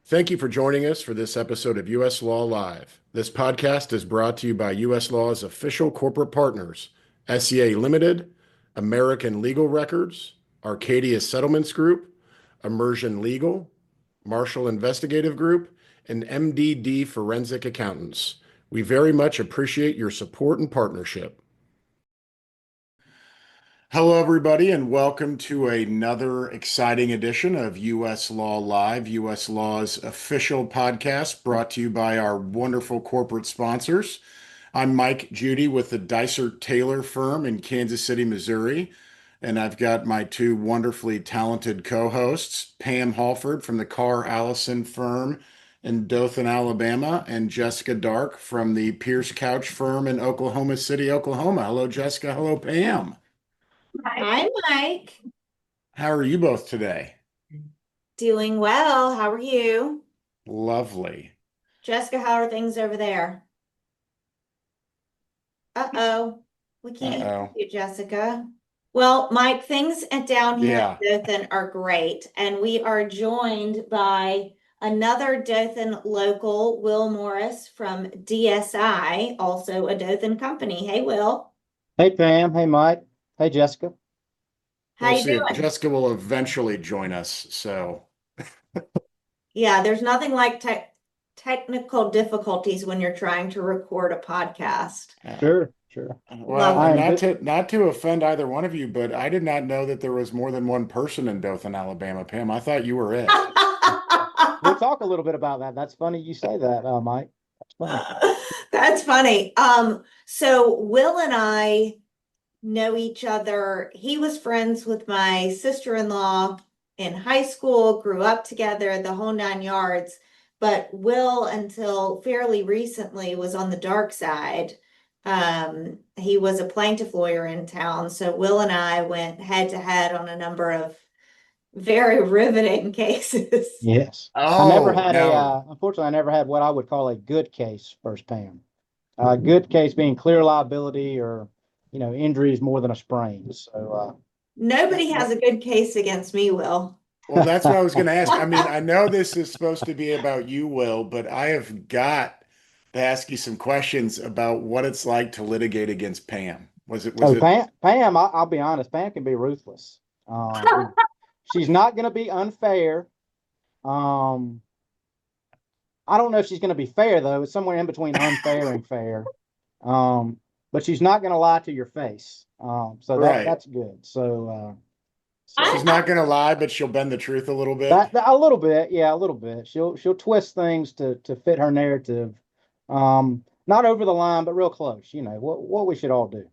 Thank you for joining us for this episode of US Law Live. This podcast is brought to you by US Law's official corporate partners, SEA Limited, American Legal Records, Arcadia Settlements Group, Immersion Legal, Marshall Investigative Group, and MDD Forensic Accountants. We very much appreciate your support and partnership. Hello, everybody, and welcome to another exciting edition of US Law Live, US Law's official podcast brought to you by our wonderful corporate sponsors. I'm Mike Judy with the Dysart Taylor firm in Kansas City, Missouri, and I've got my two wonderfully talented co-hosts, Pam Hallford from the Carr Allison firm in Dothan, Alabama, and Jessica Dark from the Pierce Couch firm in Oklahoma City, Oklahoma. Hello, Jessica. Hello, Pam. Hi, Mike. How are you both today? Doing well. How are you? Lovely. Jessica, how are things over there? Uh-oh. We can't hear Uh-oh. you, Jessica. Well, Mike, things down here Yeah. in Dothan are great, and we are joined by another Dothan local, Will Morris from DSI, also a Dothan company. Hey, Will. Hey Pam, hey Mike, hey Jessica. How We'll you see. doing? Jessica will eventually join us. So, Yeah, there's nothing like technical difficulties when you're trying to record a podcast. Sure. well, Love I and am not good. to not to offend either one of you, but I did not know that there was more than one person in Dothan, Alabama. Pam, I thought you were it. We'll talk a little bit about that. That's funny you say that, Mike. That's funny. That's funny. So Will and I know each other. He was friends with my sister-in-law in high school, grew up together, the whole nine yards. But Will, until fairly recently, was on the dark side. He was a plaintiff lawyer in town. So Will and I went head to head on a number of very riveting cases. Yes. Oh, now, Unfortunately, I never had what I would call a good case first, Pam. Good case being clear liability or, injuries more than a sprain. So, Nobody has a good case against me, Will. well, that's what I was going to ask. I mean, I know this is supposed to be about you, Will, but I have got to ask you some questions about what it's like to litigate against Pam. Was it Pam, I'll be honest, Pam can be ruthless. She's not going to be unfair. Um, I don't know if she's going to be fair though. It's somewhere in between unfair and fair. But she's not going to lie to your face. So right? that's good. So She's not going to lie, but she'll bend the truth a little bit. that a little bit, yeah, a little bit. She'll twist things to fit her narrative. Not over the line, but real close. You know what we should all do.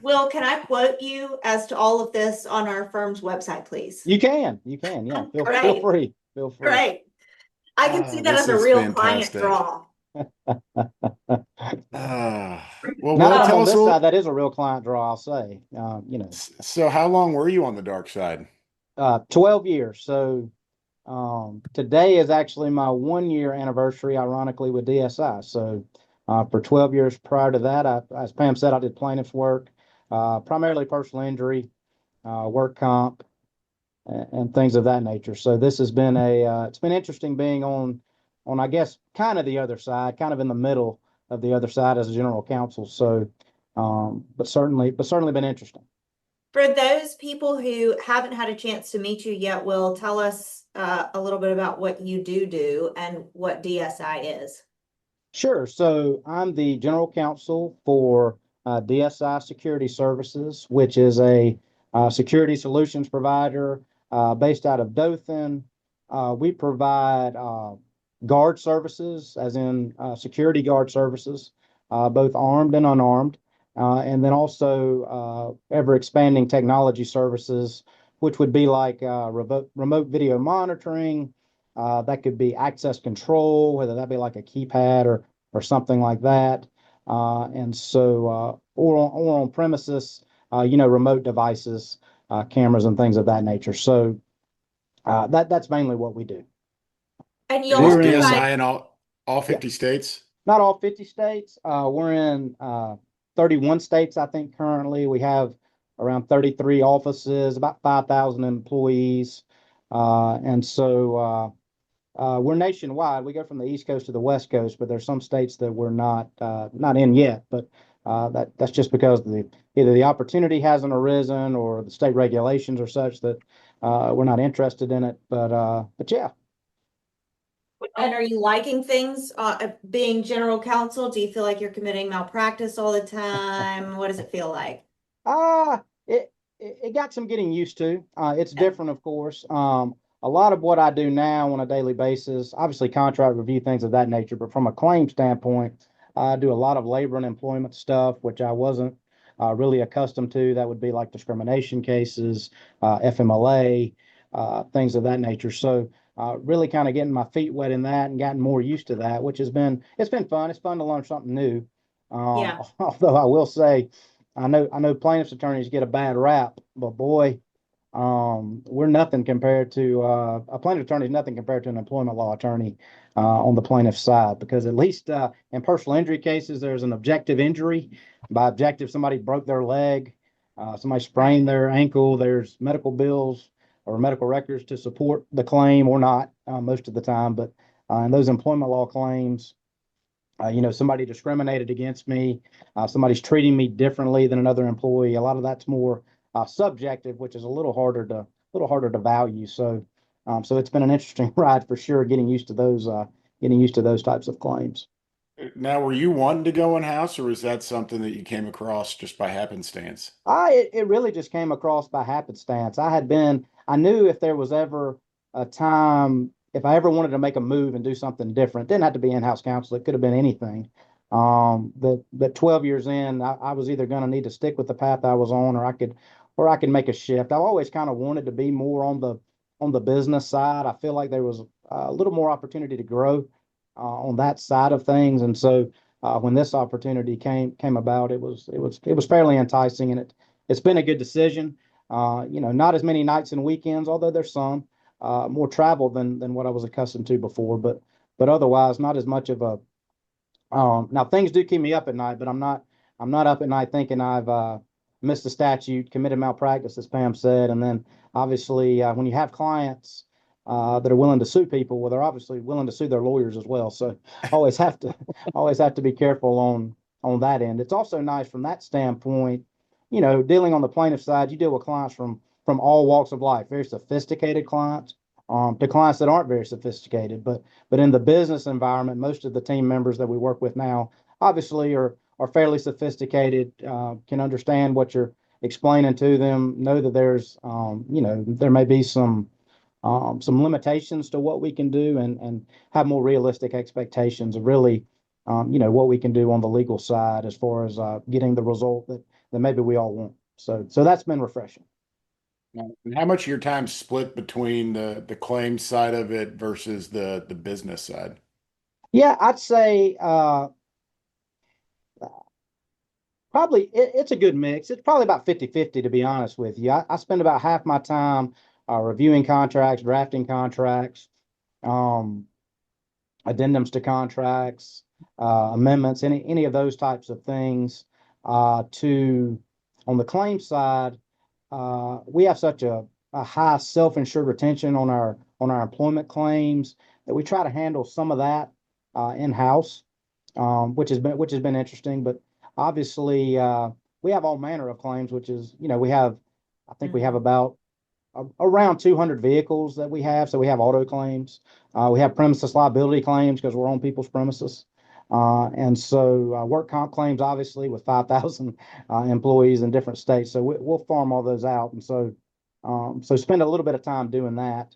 Will, can I quote you as to all of this on our firm's website, please? You can, yeah. Feel Great, free, feel free. great. I can see that This as a is real client fantastic. draw. Well, Not Will, from tell on us a this side. little. That is a real client draw, I'll say. So, how long were you on the dark side? 12 years. So today is actually my 1 year anniversary, ironically, with DSI. So for 12 years prior to that, as Pam said, I did plaintiff's work, primarily personal injury, work comp, and things of that nature. So this has been it's been interesting being on I guess kind of the other side, kind of in the middle of the other side as a general counsel. So, but certainly been interesting. For those people who haven't had a chance to meet you yet, Will, tell us a little bit about what you do and what DSI is. Sure. So I'm the general counsel for DSI Security Services, which is a security solutions provider based out of Dothan. We provide guard services, as in security guard services, both armed and unarmed, and then also ever expanding technology services, which would be like remote video monitoring. That could be access control, whether that be like a keypad or something like that. Or on premises, remote devices, cameras and things of that nature. So that's mainly what we do. And you And is We're also in, provide, DSI in all yeah, 50 states? not all 50 states. We're in 31 states, I think, currently. We have around 33 offices, about 5,000 employees. And so we're nationwide. We go from the East Coast to the West Coast, but there's some states that we're not in yet. But that's just because either the opportunity hasn't arisen or the state regulations are such that we're not interested in it. But yeah. And are you liking things, being general counsel? Do you feel like you're committing malpractice all the time? What does it feel like? Uh, it got some getting used to. It's Yeah. different, of course. A lot of what I do now on a daily basis, obviously contract review, things of that nature, but from a claim standpoint, I do a lot of labor and employment stuff, which I wasn't really accustomed to. That would be like discrimination cases, FMLA, things of that nature. So really kind of getting my feet wet in that and gotten more used to that, which it's been fun. It's fun to learn something new. Yeah. Although I will say, I know plaintiffs attorneys get a bad rap, but boy, we're nothing compared to a plaintiff attorney is nothing compared to an employment law attorney on the plaintiff side, because at least in personal injury cases, there's an objective injury. By objective, somebody broke their leg, somebody sprained their ankle. There's medical bills or medical records to support the claim or not most of the time. But in those employment law claims, somebody discriminated against me, somebody's treating me differently than another employee. A lot of that's more subjective, which is a little harder to value. So it's been an interesting ride for sure, getting used to those types of claims. Now, were you wanting to go in-house, or was that something that you came across just by happenstance? It really just came across by happenstance. I knew if there was ever a time, if I ever wanted to make a move and do something different, it didn't have to be in-house counsel. It could have been anything. But 12 years in, I was either going to need to stick with the path I was on, or I could make a shift. I've always kind of wanted to be more on the business side. I feel like there was a little more opportunity to grow on that side of things, and so when this opportunity came about, it was fairly enticing, and it's been a good decision. Not as many nights and weekends, although there's some more travel than what I was accustomed to before, but otherwise not as much of a. Now things do keep me up at night, but I'm not up at night thinking I've missed a statute, committed malpractice, as Pam said, and then obviously when you have clients that are willing to sue people, well, they're obviously willing to sue their lawyers as well. So always have to always have to be careful on that end. It's also nice from that standpoint, dealing on the plaintiff side, you deal with clients from all walks of life, very sophisticated clients, to clients that aren't very sophisticated. But in the business environment, most of the team members that we work with now obviously are fairly sophisticated, can understand what you're explaining to them, know that there may be some limitations to what we can do, and have more realistic expectations of really, what we can do on the legal side as far as getting the result that maybe we all want. So that's been refreshing. Now, and how much of your time split between the claims side of it versus the business side? Yeah, I'd say probably it's a good mix. It's probably about 50-50, to be honest with you. I spend about half my time reviewing contracts, drafting contracts, um, addendums to contracts, amendments, any of those types of things. To On the claim side, we have such a high self-insured retention on our employment claims that we try to handle some of that in-house, which has been interesting. But obviously, we have all manner of claims, which is, I think we have about around 200 vehicles that we have. So we have auto claims. We have premises liability claims because we're on people's premises. And so work comp claims, obviously, with 5,000 employees in different states. So we'll farm all those out. And so spend a little bit of time doing that.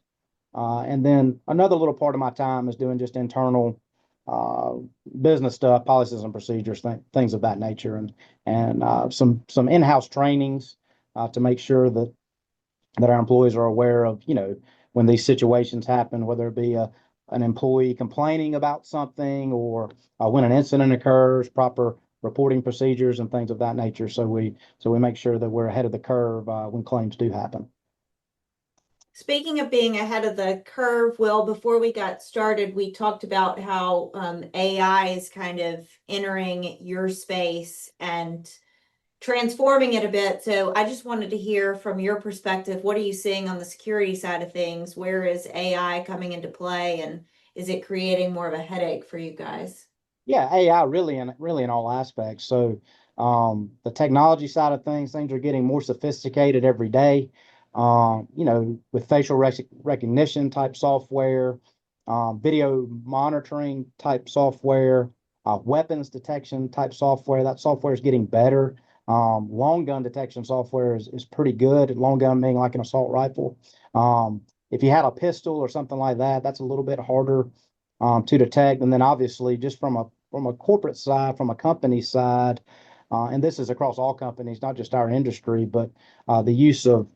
And then another little part of my time is doing just internal uh, business stuff, policies and procedures, things of that nature, and some in-house trainings to make sure that our employees are aware of, when these situations happen, whether it be an employee complaining about something, or when an incident occurs, proper reporting procedures and things of that nature. So we make sure that we're ahead of the curve when claims do happen. Speaking of being ahead of the curve, Will, before we got started, we talked about how AI is kind of entering your space, and transforming it a bit. So I just wanted to hear from your perspective, what are you seeing on the security side of things? Where is AI coming into play, and is it creating more of a headache for you guys? Yeah, AI really in all aspects. So the technology side of things are getting more sophisticated every day. With facial recognition type software, video monitoring type software, weapons detection type software. That software is getting better. Long gun detection software is pretty good. Long gun being like an assault rifle. If you had a pistol or something like that, that's a little bit harder to detect. And then obviously, just from a corporate side, from a company side, and this is across all companies, not just our industry, but the use of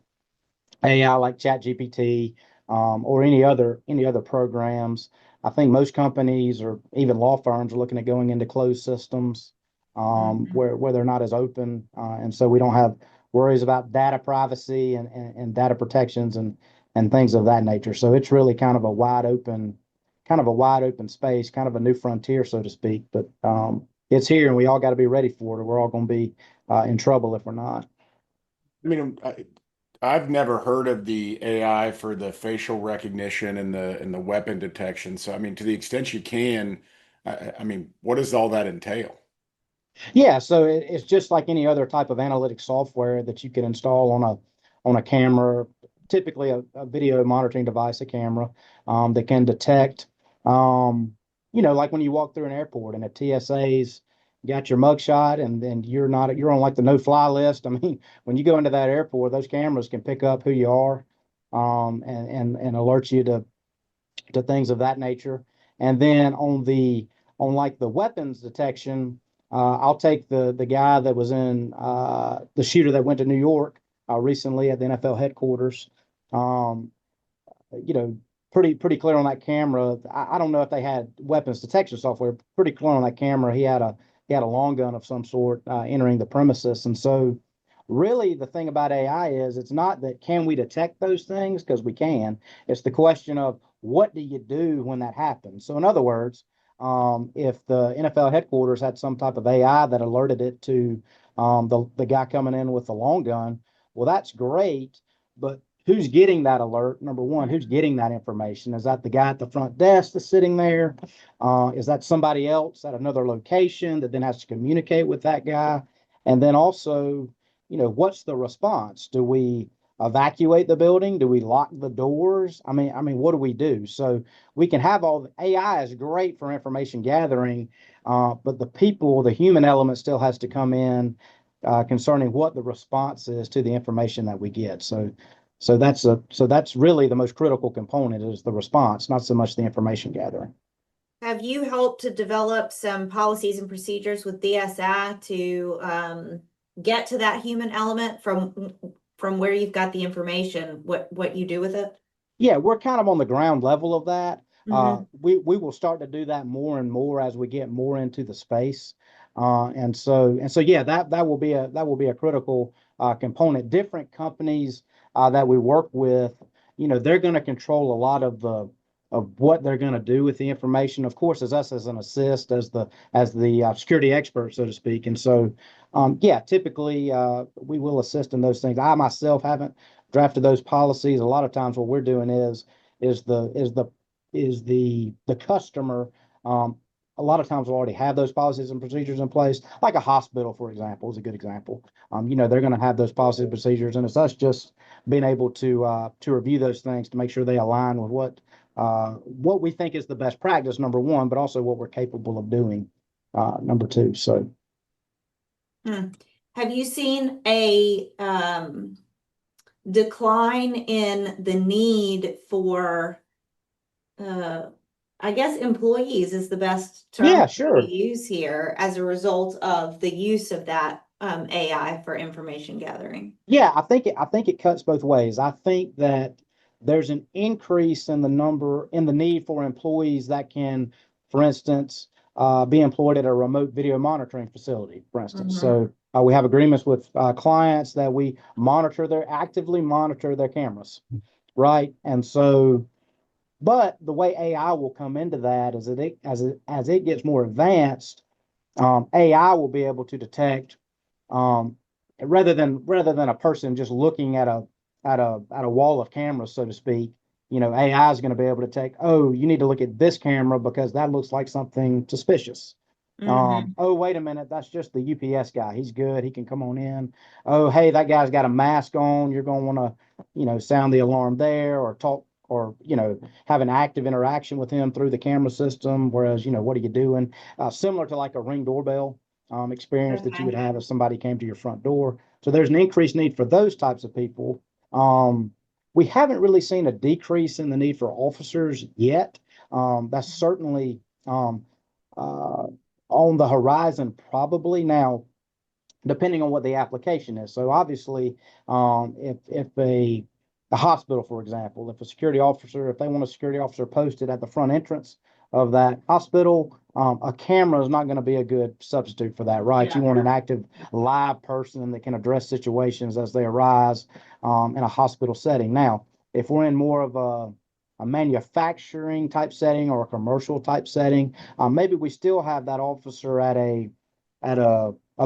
AI like ChatGPT or any other programs. I think most companies or even law firms are looking at going into closed systems Mhm. where they're not as open, and so we don't have worries about data privacy and data protections and things of that nature. So it's really kind of a wide open space, kind of a new frontier, so to speak. But it's here, and we all got to be ready for it, or we're all going to be in trouble if we're not. I mean, I've never heard of the AI for the facial recognition and the weapon detection. So, I mean, to the extent you can, I mean, what does all that entail? Yeah, so it's just like any other type of analytic software that you can install on a camera, typically a video monitoring device, a camera that can detect, like when you walk through an airport and a TSA's got your mugshot and then you're on like the no-fly list. I mean, when you go into that airport, those cameras can pick up who you are, and alert you to things of that nature. And then on like the weapons detection, I'll take the guy that was in the shooter that went to New York recently at the NFL headquarters. Um, you know, pretty clear on that camera. I don't know if they had weapons detection software. Pretty clear on that camera. He had a long gun of some sort entering the premises, and so really the thing about AI is it's not that can we detect those things because we can. It's the question of what do you do when that happens. So in other words, if the NFL headquarters had some type of AI that alerted it to the guy coming in with the long gun, well, that's great, but who's getting that alert? Number one, who's getting that information? Is that the guy at the front desk that's sitting there? Is that somebody else at another location that then has to communicate with that guy? And then also, what's the response? Do we evacuate the building? Do we lock the doors? I mean, what do we do? So we can have all the AI is great for information gathering, but the human element still has to come in concerning what the response is to the information that we get. So that's really the most critical component is the response, not so much the information gathering. Have you helped to develop some policies and procedures with DSI to get to that human element from where you've got the information, what you do with it? Yeah, we're kind of on the ground level of that. Mhm. We will start to do that more and more as we get more into the space. And so yeah, that will be a critical component. Different companies that we work with, they're going to control a lot of what they're going to do with the information. Of course, as us as an assist, as the security expert, so to speak. And so, yeah, typically we will assist in those things. I myself haven't drafted those policies. A lot of times, what we're doing is the is the the customer. A lot of times we'll already have those policies and procedures in place, like a hospital, for example, is a good example. They're going to have those policies and procedures, and it's us just being able to review those things to make sure they align with what we think is the best practice, number one, but also what we're capable of doing, number two. So Hmm. Have you seen a decline in the need for uh, I guess employees is the best term yeah, to sure. use here as a result of the use of that AI for information gathering? Yeah, I think it cuts both ways. I think that there's an increase in the need for employees that can, for instance, be employed at a remote video monitoring facility, for instance. Mhm. So we have agreements with clients that we actively monitor their cameras, right? And so, but the way AI will come into that is that as it gets more advanced, AI will be able to detect. rather than a person just looking at a wall of cameras, so to speak, AI is going to be able to take, oh, you need to look at this camera because that looks like something suspicious. Mhm. Oh, wait a minute, that's just the UPS guy. He's good. He can come on in. Oh, hey, that guy's got a mask on. You're going to want to, sound the alarm there or talk or, have an active interaction with him through the camera system. Whereas, what are you doing? Similar to like a Ring doorbell experience that you would Okay. have if somebody came to your front door. So there's an increased need for those types of people. We haven't really seen a decrease in the need for officers yet. That's certainly uh, on the horizon, probably. Now, depending on what the application is. So obviously, if a hospital, for example, if a security officer, if they want a security officer posted at the front entrance of that hospital, a camera is not going to be a good substitute for that, right? Yeah. You want an active live person that can address situations as they arise in a hospital setting. Now, if we're in more of a manufacturing type setting or a commercial type setting, maybe we still have that officer at a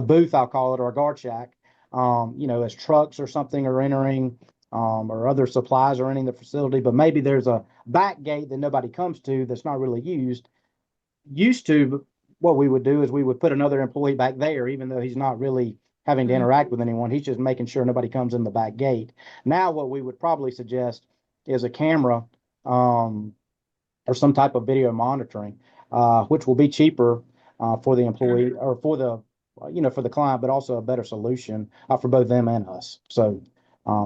booth, I'll call it, or a guard shack, as trucks or something are entering, or other supplies are entering the facility. But maybe there's a back gate that nobody comes to that's not really used. Used to, what we would do is we would put another employee back there, even though he's not really having to Mhm. interact with anyone. He's just making sure nobody comes in the back gate. Now, what we would probably suggest is a camera, or some type of video monitoring, which will be cheaper for the employee or for the client, but also a better solution for both them and us. So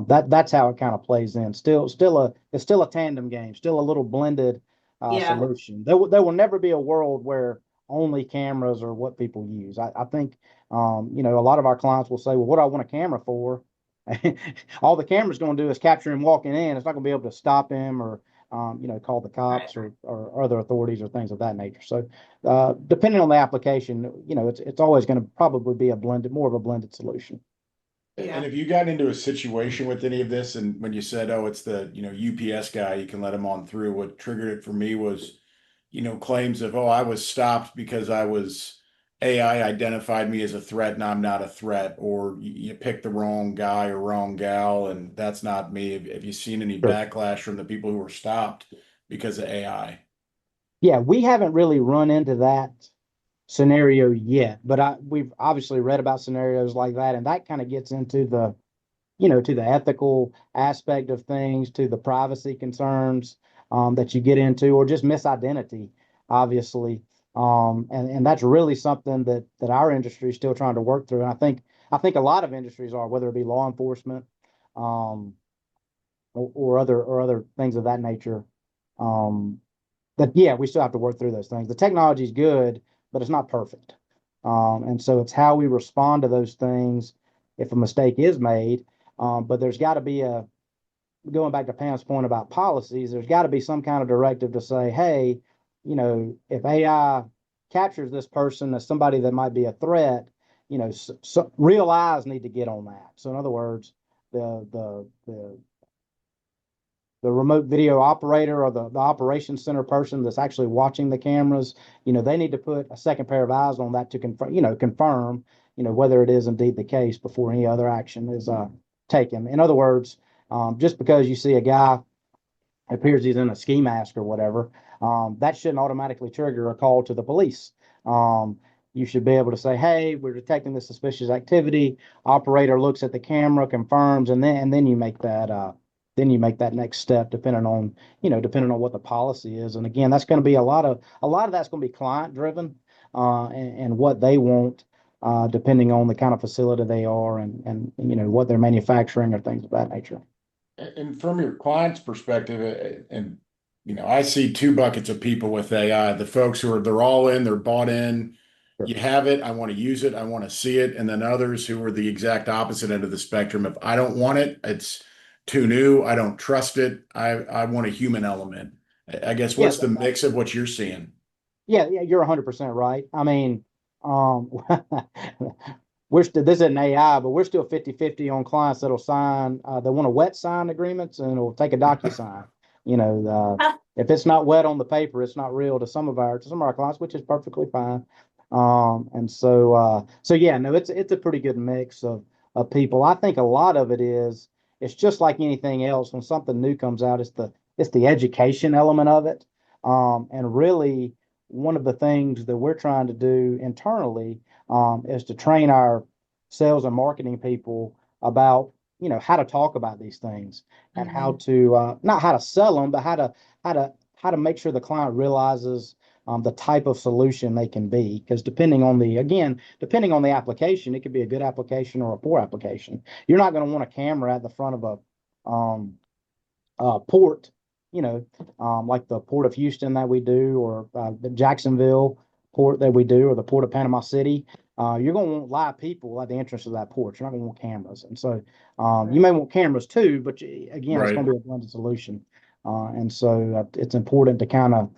that's how it kind of plays in. It's still a tandem game, still a little blended Yeah. solution. There will never be a world where only cameras are what people use. I think a lot of our clients will say, well, what do I want a camera for? All the camera's going to do is capture him walking in. It's not going to be able to stop him or call the Right. cops or other authorities or things of that nature. So, depending on the application, it's always going to probably be more of a blended solution. And Yeah. if you got into a situation with any of this, and when you said, "Oh, it's the UPS guy," you can let him on through. What triggered it for me was, claims of, "Oh, I was stopped because AI identified me as a threat, and I'm not a threat," or you picked the wrong guy or wrong gal, and that's not me. Have you seen any Sure. backlash from the people who were stopped because of AI? Yeah, we haven't really run into that scenario yet, but we've obviously read about scenarios like that, and that kind of gets into to the ethical aspect of things, to the privacy concerns that you get into, or just misidentity, obviously. And that's really something that our industry is still trying to work through. And I think a lot of industries are, whether it be law enforcement, um, or other things of that nature. Um, that yeah, we still have to work through those things. The technology is good, but it's not perfect. And so it's how we respond to those things if a mistake is made. But there's got to be going back to Pam's point about policies, there's got to be some kind of directive to say, hey, if AI captures this person as somebody that might be a threat, real eyes need to get on that. So in other words, the remote video operator or the operations center person that's actually watching the cameras, they need to put a second pair of eyes on that to confirm, whether it is indeed the case before any other action is taken. In other words, just because you see a guy appears he's in a ski mask or whatever, that shouldn't automatically trigger a call to the police. Um, you should be able to say, "Hey, we're detecting this suspicious activity." Operator looks at the camera, confirms, and then you make that next step, depending on what the policy is. And again, that's going to be a lot of that's going to be client driven, and what they want, depending on the kind of facility they are and what they're manufacturing or things of that nature. And from your client's perspective, and I see two buckets of people with AI. The folks who they're all in, they're bought in. Sure. You have it, I want to use it, I want to see it. And then others who are the exact opposite end of the spectrum. If I don't want it, it's too new, I don't trust it. I want a human element. I guess Yeah, what's the mix of what you're seeing? yeah, you're 100% right. I mean, um, this isn't AI, but we're still 50-50 on clients that'll sign, they want a wet sign agreements and it'll take a DocuSign. If it's not wet on the paper, it's not real to some of our clients, which is perfectly fine. And so yeah, no, it's a pretty good mix of people. I think a lot of it is it's just like anything else. When something new comes out, it's the education element of it. And really, one of the things that we're trying to do internally is to train our sales and marketing people about how to talk about these things and how to not how to sell them, but how to make sure the client realizes the type of solution they can be. Because depending on the application, it could be a good application or a poor application. You're not going to want a camera at the front of a port, like the Port of Houston that we do, or the Jacksonville port that we do, or the Port of Panama City. You're going to want live people at the entrance of that port. You're not going to want cameras. And so you may want cameras too, but again, it's going to be a blended solution. And so it's important to kind of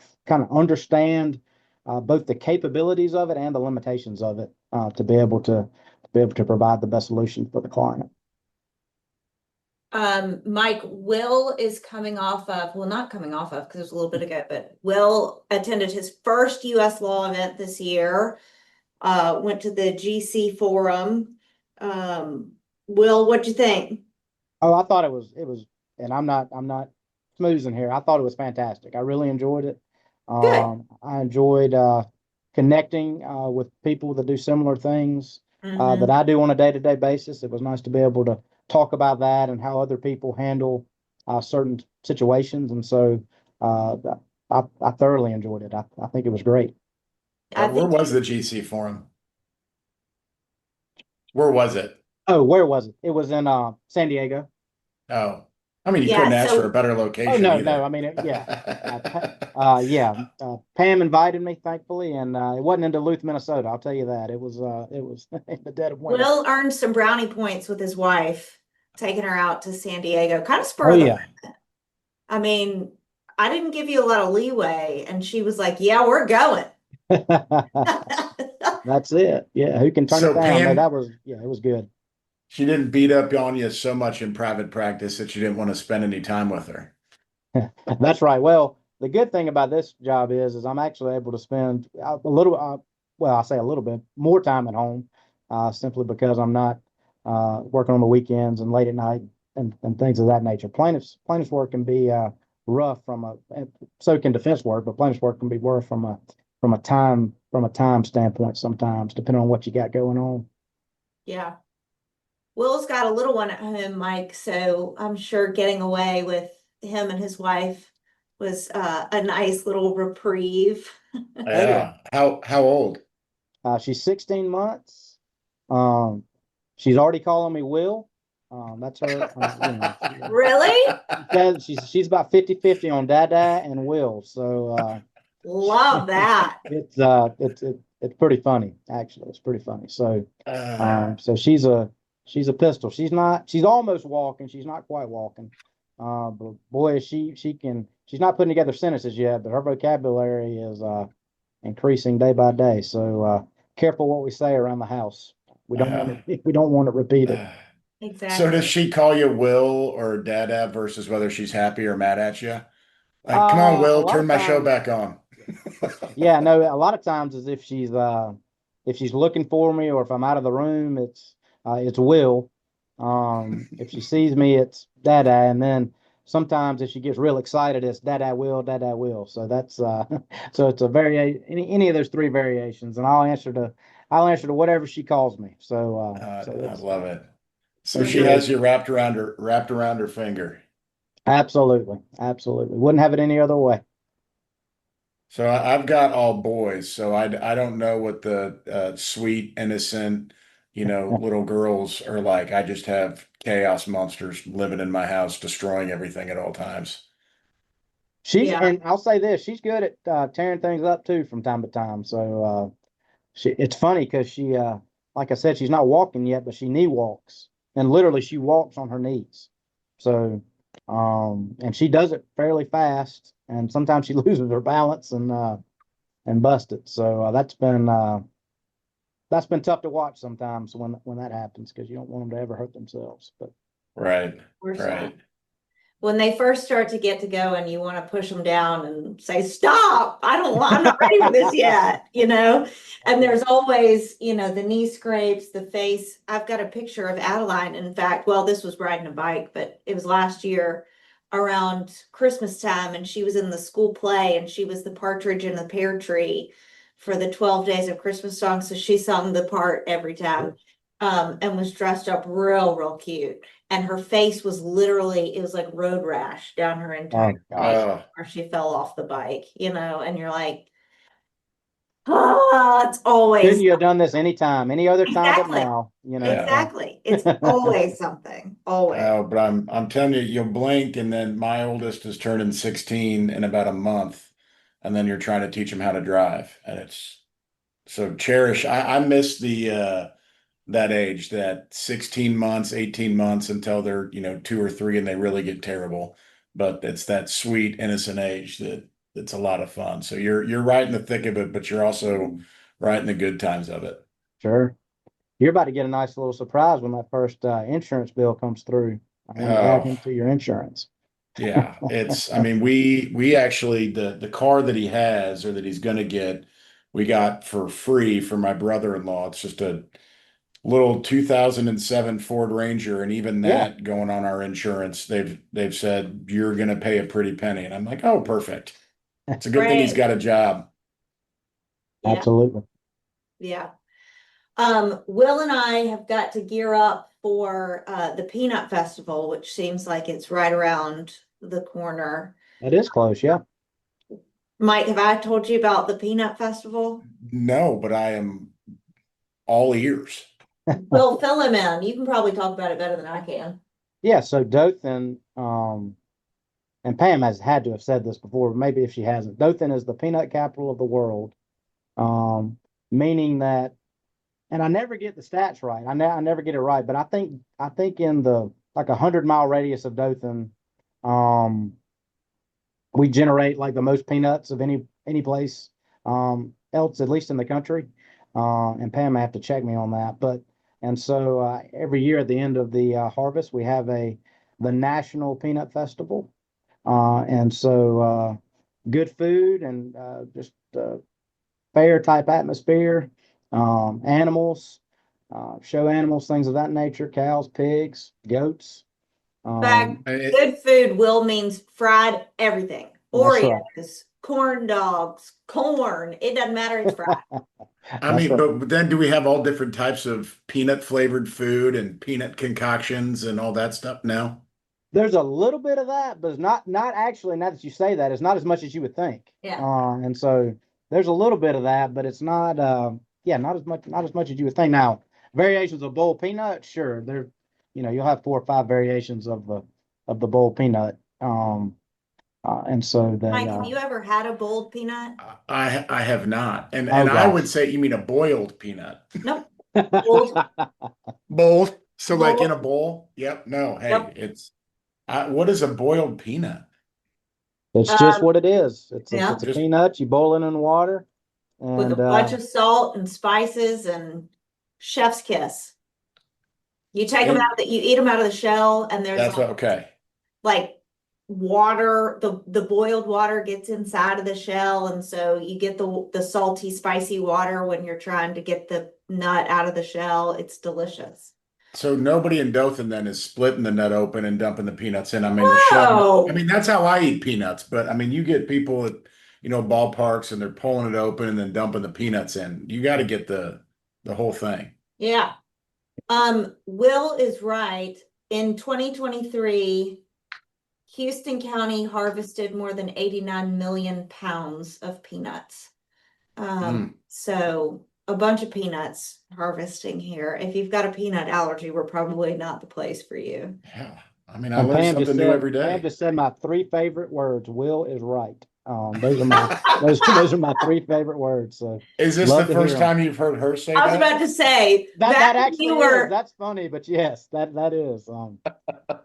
understand both the capabilities of it and the limitations of it to be able to provide the best solution for the client. Mike, Will is coming off of, well, not coming off of, because it was a little bit ago, but Will attended his first US Law event this year, went to the GC forum. Will, what'd you think? Oh, I thought it was, and I'm not smoozing here. I thought it was fantastic. I really enjoyed it. Good. I enjoyed connecting with people that do similar things that I do on a day-to-day basis. It was nice to be able to talk about that and how other people handle certain situations. And so I thoroughly enjoyed it. I think it was great. I Where think was the GC forum? Where was it? Oh, where was it? It was in San Diego. Oh, I mean, you Yeah, couldn't ask for a so better Oh, location no, either. I mean, yeah. Pam invited me, thankfully, and it wasn't in Duluth, Minnesota. I'll tell you that. It was in the dead of winter. Will earned some brownie points with his wife, taking her out to San Diego, kind of spur Oh of the yeah. moment. I mean, I didn't give you a lot of leeway, and she was like, "Yeah, we're going." That's it. Yeah, who can turn it So down? No, Pam, it was good. she didn't beat up on you so much in private practice that you didn't want to spend any time with her. That's right. Well, the good thing about this job is I'm actually able to spend a little, well, I say a little bit more time at home, simply because I'm not working on the weekends and late at night and things of that nature. Plaintiff's work can be rough so can defense work, but plaintiff's work can be rough from a time standpoint sometimes, depending on what you got going on. Yeah. Will's got a little one at home, Mike, so I'm sure getting away with him and his wife was a nice little reprieve. Oh yeah. Yeah. How old? She's 16 months. Um, she's already calling me Will. That's her. Really? She's about 50-50 on Dada and Will. So Love that. it's pretty funny, actually. It's pretty funny. So so she's a pistol. She's almost walking. She's not quite walking. But boy, she's not putting together sentences yet, but her vocabulary is increasing day by day. So careful what we say around the house. We don't want it repeated. So does Exactly. she call you Will or Dada versus whether she's happy or mad at you? Like, come on, A Will, lot turn of my show times, back on. yeah, no, a lot of times is if she's looking for me or if I'm out of the room, it's Will. If she sees me, it's Dada, and then sometimes if she gets real excited, it's Dada Will, Dada Will. So that's so it's a any of those three variations, and I'll answer to whatever she calls me. So I it's love it. So it's she good. has you wrapped around her finger. Absolutely. Wouldn't have it any other way. So I've got all boys, so I don't know what the sweet, innocent, little girls are like. I just have chaos monsters living in my house, destroying everything at all times. Yeah. And I'll say this, she's good at tearing things up too from time to time. So it's funny because like I said, she's not walking yet, but she knee walks, and literally she walks on her knees. So and she does it fairly fast, and sometimes she loses her balance and bust it. So that's been tough to watch sometimes when that happens, because you don't want them to ever hurt themselves. But Right, Of course not. right. when they first start to get to go and you want to push them down and say, stop, I'm not ready for this yet, and there's always, the knee scrapes, the face. I've got a picture of Adeline. In fact, well, this was riding a bike, but it was last year around Christmas time, and she was in the school play, and she was the partridge in the pear tree for the 12 days of Christmas songs. So she sung the part every time, and was dressed up real cute. And her face was literally, it was like road rash down her entire face where she fell off the bike, and you're like, it's Couldn't always you have done this anytime, any other time but exactly, now? exactly. It's always something, always. Oh, but I'm telling you, you'll blink, and then my oldest is turning 16 in about a month, and then you're trying to teach him how to drive, and it's so cherish. I miss the that age, that 16 months, 18 months until they're 2 or 3 and they really get terrible. But it's that sweet, innocent age that it's a lot of fun. So you're right in the thick of it, but you're also right in the good times of it. Sure. You're about to get a nice little surprise when that first insurance bill comes through. I want to add Oh, him to your insurance. yeah. I mean, we actually the car that he has or that he's gonna get, we got for free for my brother-in-law. It's just a little 2007 Ford Ranger, and even Yeah, that going on our insurance, they've said you're going to pay a pretty penny, and I'm like, oh, perfect. It's a good thing he's Great. got a job. Yeah, absolutely. yeah. Will and I have got to gear up for the Peanut Festival, which seems like it's right around the corner. That is close. Yeah. Mike, have I told you about the Peanut Festival? No, but I am all ears. We'll fill him in. You can probably talk about it better than I can. Yeah. So Dothan, and Pam has had to have said this before, but maybe if she hasn't, Dothan is the peanut capital of the world. Meaning that, and I never get the stats right. I never get it right, but I think in the like 100-mile radius of Dothan, we generate like the most peanuts of any place else, at least in the country. And Pam may have to check me on that, but and so every year at the end of the harvest, we have the National Peanut Festival, and so good food and just fair type atmosphere, animals, show animals, things of that nature, cows, pigs, goats. Fact, It, good food will means fried everything. That's right. Oreos, corn dogs, corn. It doesn't matter. It's fried. I That's mean, right. but then do we have all different types of peanut flavored food and peanut concoctions and all that stuff now? There's a little bit of that, but it's not actually. Now that you say that, it's not as much as you would think. Yeah. And so there's a little bit of that, but it's not. Yeah, not as much as you would think. Now, variations of bowl peanut, sure. You'll have 4 or 5 variations of the bowl peanut. And so they. Mike, have you ever had a boiled peanut? I have not. And Oh I would gosh. say you mean a boiled peanut. Nope. Boiled. Bowl. So like in a Boiled. bowl? Yep. No, hey, Yep. what is a boiled peanut? It's just Um, what it is. yeah. It's a Just peanut. You boil it in water, With a and bunch of salt and spices and chef's kiss. You take them and out you eat them out of the shell, and there's that's okay. like water, the boiled water gets inside of the shell, and so you get the salty, spicy water when you're trying to get the nut out of the shell. It's delicious. So nobody in Dothan then is splitting the nut open and dumping the peanuts in. I mean, the shell. I Oh, mean, that's how I eat peanuts. But I mean, you get people at ballparks and they're pulling it open and then dumping the peanuts in. You got to get the whole thing. yeah. Will is right. In 2023, Houston County harvested more than 89 million pounds of peanuts. Mm. So a bunch of peanuts harvesting here. If you've got a peanut allergy, we're probably not the place for you. Yeah. I mean, I And learn Pam just something new said every day. my 3 favorite words. Will is right. Those are my those are my 3 favorite words. So Is this the love to hear first them. time you've heard her say I was that? about to say That back when actually you is. were That's funny, but yes, that is.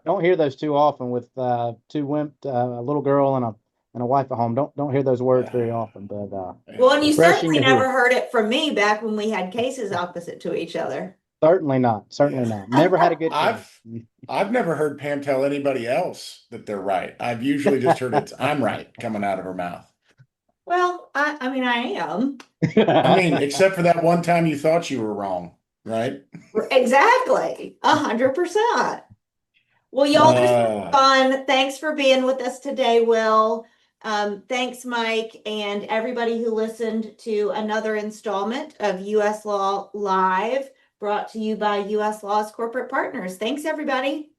Don't hear those too often with a little girl and a wife at home. Don't hear those words very often, but well, and you refreshing certainly to hear. never heard it from me back when we had cases opposite to each other. Certainly not. Certainly Yeah. not. Never had a good case. I've never heard Pam tell anybody else that they're right. I've usually just heard it's I'm right coming out of her mouth. Well, I mean, I am. I mean, except for that one time you thought you were wrong, right? Exactly. 100%. Well, y'all, this was Uh, fun. Thanks for being with us today, Will. Thanks, Mike, and everybody who listened to another installment of US Law Live, brought to you by US Law's corporate partners. Thanks, everybody.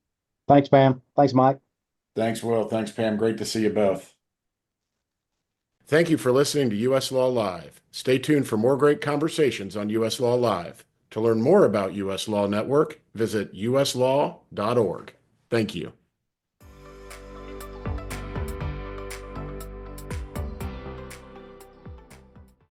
Thanks, Pam. Thanks, Mike. Thanks, Will. Thanks, Pam. Great to see you both. Thank you for listening to US Law Live. Stay tuned for more great conversations on US Law Live. To learn more about US Law Network, visit uslaw.org. Thank you.